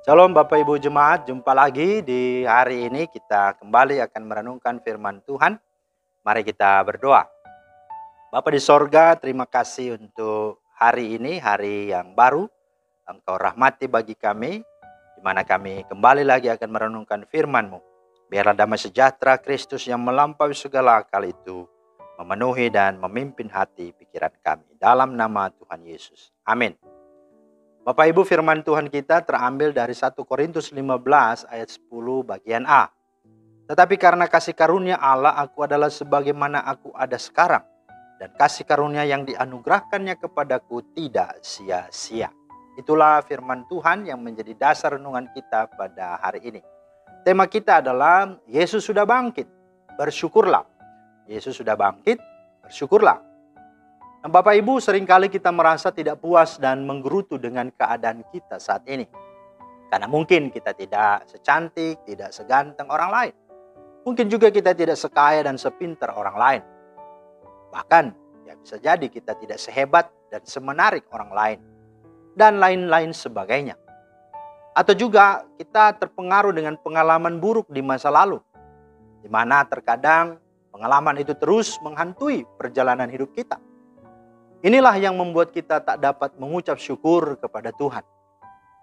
Shalom Bapak Ibu Jemaat, jumpa lagi di hari ini kita kembali akan merenungkan firman Tuhan. Mari kita berdoa. Bapa di sorga, terima kasih untuk hari ini, hari yang baru. Engkau rahmati bagi kami, di mana kami kembali lagi akan merenungkan firman-Mu. Biarlah damai sejahtera Kristus yang melampaui segala akal itu memenuhi dan memimpin hati pikiran kami. Dalam nama Tuhan Yesus. Amin. Bapak Ibu, firman Tuhan kita terambil dari 1 Korintus 15 ayat 10 bagian A. Tetapi karena kasih karunia Allah, aku adalah sebagaimana aku ada sekarang. Dan kasih karunia yang dianugerahkannya kepadaku tidak sia-sia. Itulah firman Tuhan yang menjadi dasar renungan kita pada hari ini. Tema kita adalah Yesus sudah bangkit, bersyukurlah. Yesus sudah bangkit, bersyukurlah. Nah, Bapak Ibu, seringkali kita merasa tidak puas dan menggerutu dengan keadaan kita saat ini. Karena mungkin kita tidak secantik, tidak seganteng orang lain. Mungkin juga kita tidak sekaya dan sepintar orang lain. Bahkan, ya bisa jadi kita tidak sehebat dan semenarik orang lain. Dan lain-lain sebagainya. Atau juga kita terpengaruh dengan pengalaman buruk di masa lalu. Di mana terkadang pengalaman itu terus menghantui perjalanan hidup kita. Inilah yang membuat kita tak dapat mengucap syukur kepada Tuhan.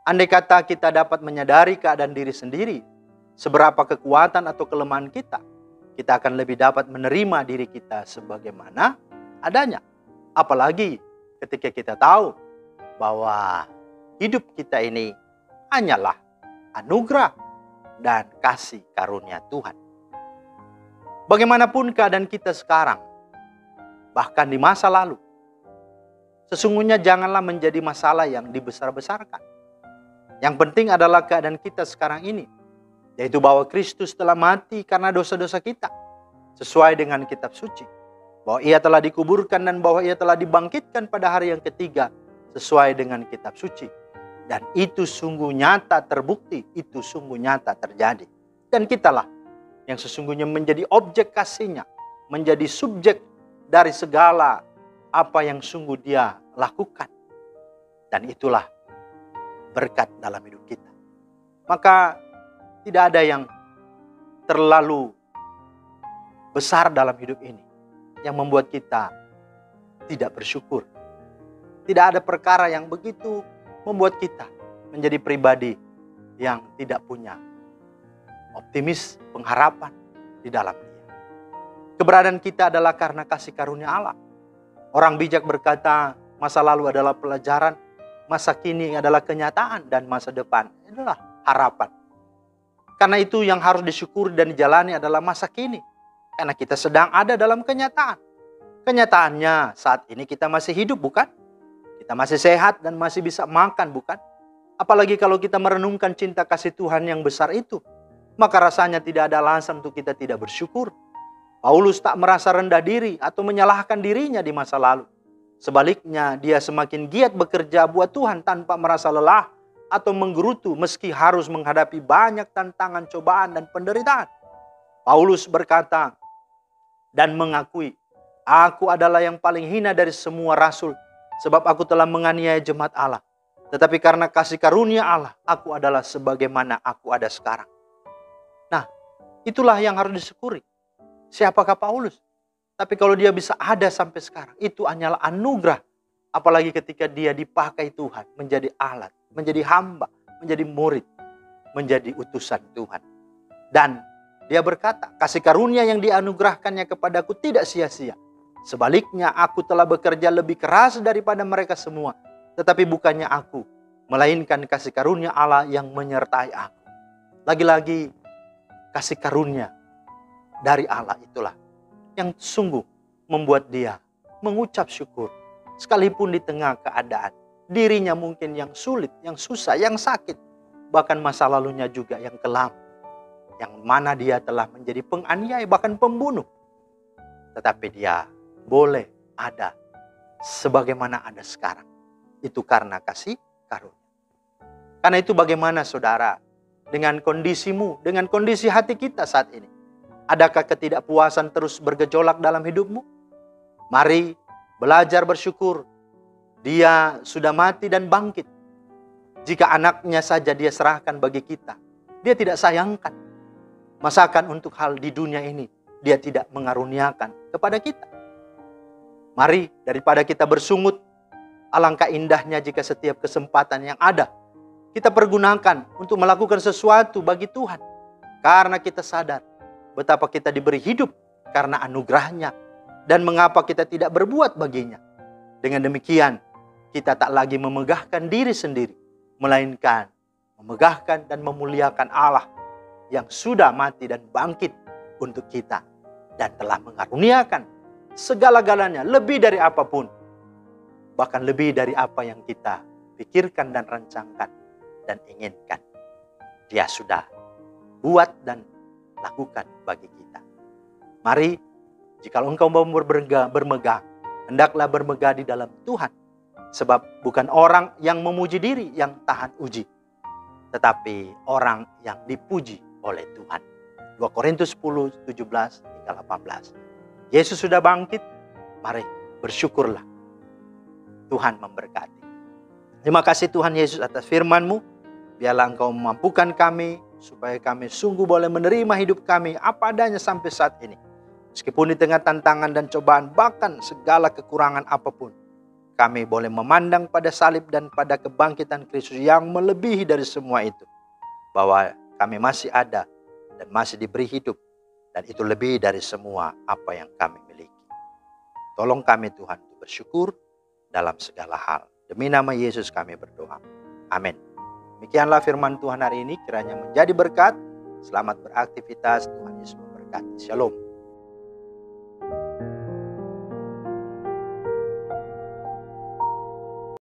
Andai kata kita dapat menyadari keadaan diri sendiri, seberapa kekuatan atau kelemahan kita akan lebih dapat menerima diri kita sebagaimana adanya. Apalagi ketika kita tahu bahwa hidup kita ini hanyalah anugerah dan kasih karunia Tuhan. Bagaimanapun keadaan kita sekarang, bahkan di masa lalu, sesungguhnya janganlah menjadi masalah yang dibesar-besarkan. Yang penting adalah keadaan kita sekarang ini, yaitu bahwa Kristus telah mati karena dosa-dosa kita, sesuai dengan kitab suci. Bahwa ia telah dikuburkan dan bahwa ia telah dibangkitkan pada hari yang ketiga, sesuai dengan kitab suci. Dan itu sungguh nyata terbukti, itu sungguh nyata terjadi. Dan kitalah yang sesungguhnya menjadi objek kasihnya, menjadi subjek dari segala apa yang sungguh dia lakukan. Dan itulah berkat dalam hidup kita. Maka tidak ada yang terlalu besar dalam hidup ini yang membuat kita tidak bersyukur. Tidak ada perkara yang begitu membuat kita menjadi pribadi yang tidak punya optimis, pengharapan di dalam dia. Keberadaan kita adalah karena kasih karunia Allah. Orang bijak berkata, masa lalu adalah pelajaran, masa kini adalah kenyataan, dan masa depan adalah harapan. Karena itu yang harus disyukuri dan dijalani adalah masa kini. Karena kita sedang ada dalam kenyataan. Kenyataannya saat ini kita masih hidup, bukan? Kita masih sehat dan masih bisa makan, bukan? Apalagi kalau kita merenungkan cinta kasih Tuhan yang besar itu, maka rasanya tidak ada alasan untuk kita tidak bersyukur. Paulus tak merasa rendah diri atau menyalahkan dirinya di masa lalu. Sebaliknya, dia semakin giat bekerja buat Tuhan tanpa merasa lelah atau menggerutu meski harus menghadapi banyak tantangan, cobaan, dan penderitaan. Paulus berkata dan mengakui, aku adalah yang paling hina dari semua rasul, sebab aku telah menganiaya jemaat Allah. Tetapi karena kasih karunia Allah, aku adalah sebagaimana aku ada sekarang. Nah, itulah yang harus disyukuri. Siapakah Paulus? Tapi kalau dia bisa ada sampai sekarang, itu hanyalah anugerah. Apalagi ketika dia dipakai Tuhan menjadi alat, menjadi hamba, menjadi murid, menjadi utusan Tuhan. Dan dia berkata, kasih karunia yang dianugerahkannya kepadaku tidak sia-sia. Sebaliknya aku telah bekerja lebih keras daripada mereka semua. Tetapi bukannya aku, melainkan kasih karunia Allah yang menyertai aku. Lagi-lagi kasih karunia dari Allah itulah yang sungguh membuat dia mengucap syukur. Sekalipun di tengah keadaan dirinya mungkin yang sulit, yang susah, yang sakit. Bahkan masa lalunya juga yang kelam. Yang mana dia telah menjadi penganiaya, bahkan pembunuh. Tetapi dia boleh ada sebagaimana ada sekarang. Itu karena kasih karunia. Karena itu bagaimana saudara dengan kondisimu, dengan kondisi hati kita saat ini? Adakah ketidakpuasan terus bergejolak dalam hidupmu? Mari belajar bersyukur. Dia sudah mati dan bangkit. Jika anaknya saja dia serahkan bagi kita, dia tidak sayangkan. Masakan untuk hal di dunia ini, dia tidak mengaruniakan kepada kita. Mari daripada kita bersungut, alangkah indahnya jika setiap kesempatan yang ada, kita pergunakan untuk melakukan sesuatu bagi Tuhan. Karena kita sadar betapa kita diberi hidup karena anugerahnya, dan mengapa kita tidak berbuat baginya. Dengan demikian, kita tak lagi memegahkan diri sendiri, melainkan memegahkan dan memuliakan Allah yang sudah mati dan bangkit untuk kita, dan telah mengaruniakan segala-galanya lebih dari apapun, bahkan lebih dari apa yang kita pikirkan dan rancangkan dan inginkan. Dia sudah buat dan lakukan bagi kita. Mari, jika engkau mau bermegah, hendaklah bermegah di dalam Tuhan. Sebab bukan orang yang memuji diri yang tahan uji, tetapi orang yang dipuji oleh Tuhan. 2 Korintus 10, 17 hingga 18. Yesus sudah bangkit, mari bersyukurlah. Tuhan memberkati. Terima kasih Tuhan Yesus atas firman-Mu. Biarlah Engkau memampukan kami, supaya kami sungguh boleh menerima hidup kami apa adanya sampai saat ini. Meskipun di tengah tantangan dan cobaan, bahkan segala kekurangan apapun, kami boleh memandang pada salib dan pada kebangkitan Kristus yang melebihi dari semua itu. Bahwa kami masih ada dan masih diberi hidup, dan itu lebih dari semua apa yang kami miliki. Tolong kami Tuhan untuk bersyukur dalam segala hal. Demi nama Yesus kami berdoa. Amin. Demikianlah firman Tuhan hari ini, kiranya menjadi berkat. Selamat beraktivitas, Tuhan Yesus memberkati. Shalom.